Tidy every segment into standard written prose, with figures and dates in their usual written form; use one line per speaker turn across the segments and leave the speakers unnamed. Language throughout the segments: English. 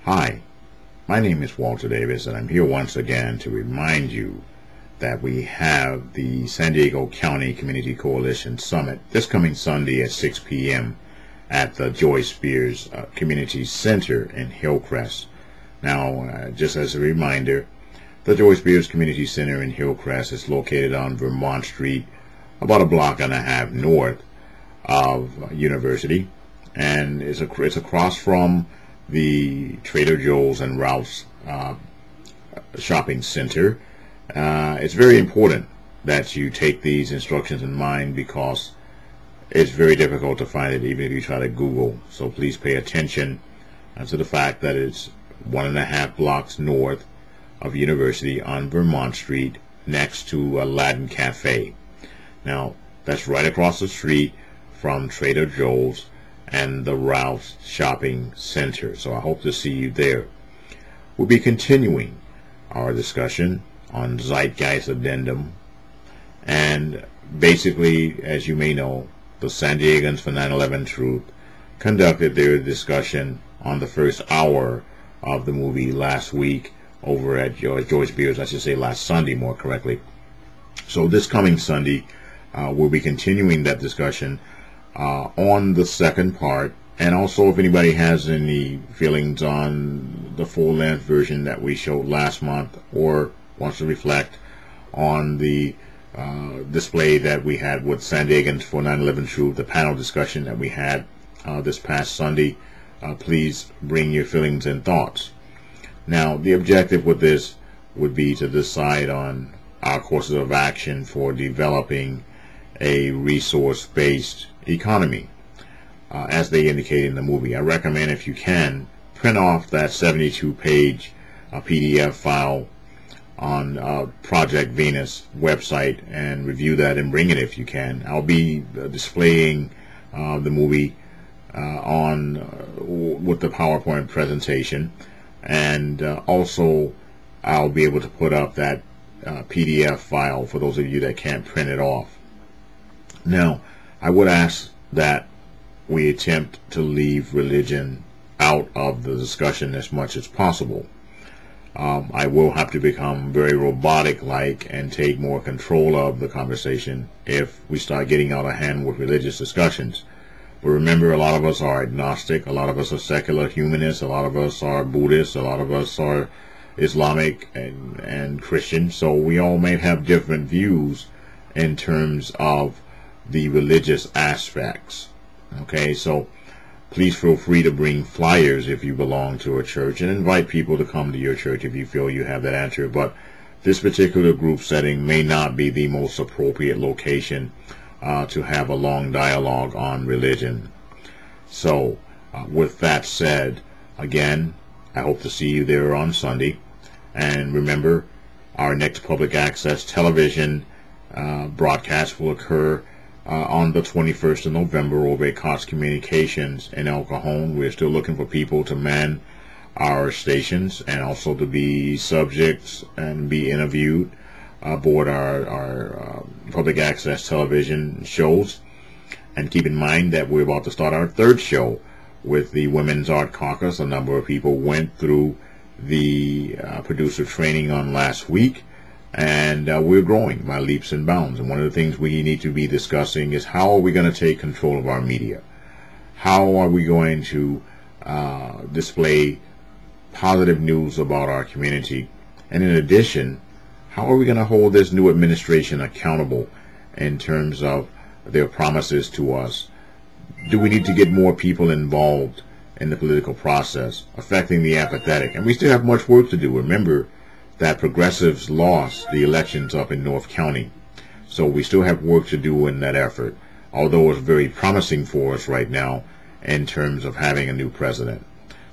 Hi, my name is Walter Davis, and I'm here once again to remind you that we have the San Diego County Community Coalition Summit this coming Sunday at 6 p.m. at the Joyce Beers Community Center in Hillcrest. Now, just as a reminder, the Joyce Beers Community Center in Hillcrest is located on Vermont Street, about a block and a half north of University, and it's across from the Trader Joe's and Ralph's shopping center. It's very important that you take these instructions in mind because it's very difficult to find it even if you try to Google. So please pay attention to the fact that it's 1.5 blocks north of University on Vermont Street next to a Latin Cafe. Now, that's right across the street from Trader Joe's and the Ralph's Shopping Center. So I hope to see you there. We'll be continuing our discussion on Zeitgeist Addendum. And basically, as you may know, the San Diegans for 9/11 Truth conducted their discussion on the first hour of the movie last week over at Joyce Beers, I should say last Sunday more correctly. So this coming Sunday, we'll be continuing that discussion on the second part, and also if anybody has any feelings on the full-length version that we showed last month or wants to reflect on the display that we had with San Diegans for 9/11 Truth, the panel discussion that we had this past Sunday, please bring your feelings and thoughts. Now, the objective with this would be to decide on our courses of action for developing a resource-based economy, as they indicate in the movie. I recommend, if you can, print off that 72-page PDF file on Project Venus website and review that and bring it if you can. I'll be displaying the movie with the PowerPoint presentation, and also I'll be able to put up that PDF file for those of you that can't print it off. Now, I would ask that we attempt to leave religion out of the discussion as much as possible. I will have to become very robotic-like and take more control of the conversation if we start getting out of hand with religious discussions. But remember, a lot of us are agnostic, a lot of us are secular humanists, a lot of us are Buddhists, a lot of us are Islamic and Christian, so we all may have different views in terms of the religious aspects. Okay, so please feel free to bring flyers if you belong to a church, and invite people to come to your church if you feel you have that answer. But this particular group setting may not be the most appropriate location to have a long dialogue on religion. So with that said, again, I hope to see you there on Sunday. And remember, our next public access television broadcast will occur on the 21st of November over at Cox Communications in El Cajon. We're still looking for people to man our stations and also to be subjects and be interviewed aboard our public access television shows. And keep in mind that we're about to start our third show with the Women's Art Caucus. A number of people went through the producer training on last week, and we're growing by leaps and bounds. And one of the things we need to be discussing is how are we going to take control of our media? How are we going to display positive news about our community? And in addition, how are we going to hold this new administration accountable in terms of their promises to us? Do we need to get more people involved in the political process, affecting the apathetic? And we still have much work to do. Remember that progressives lost the elections up in North County. So we still have work to do in that effort, although it's very promising for us right now in terms of having a new president.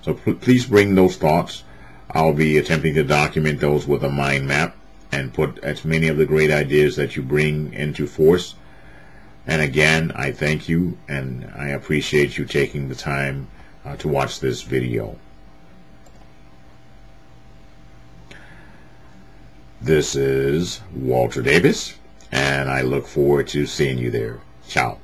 So please bring those thoughts. I'll be attempting to document those with a mind map and put as many of the great ideas that you bring into force. And again, I thank you and I appreciate you taking the time to watch this video. This is Walter Davis, and I look forward to seeing you there. Ciao.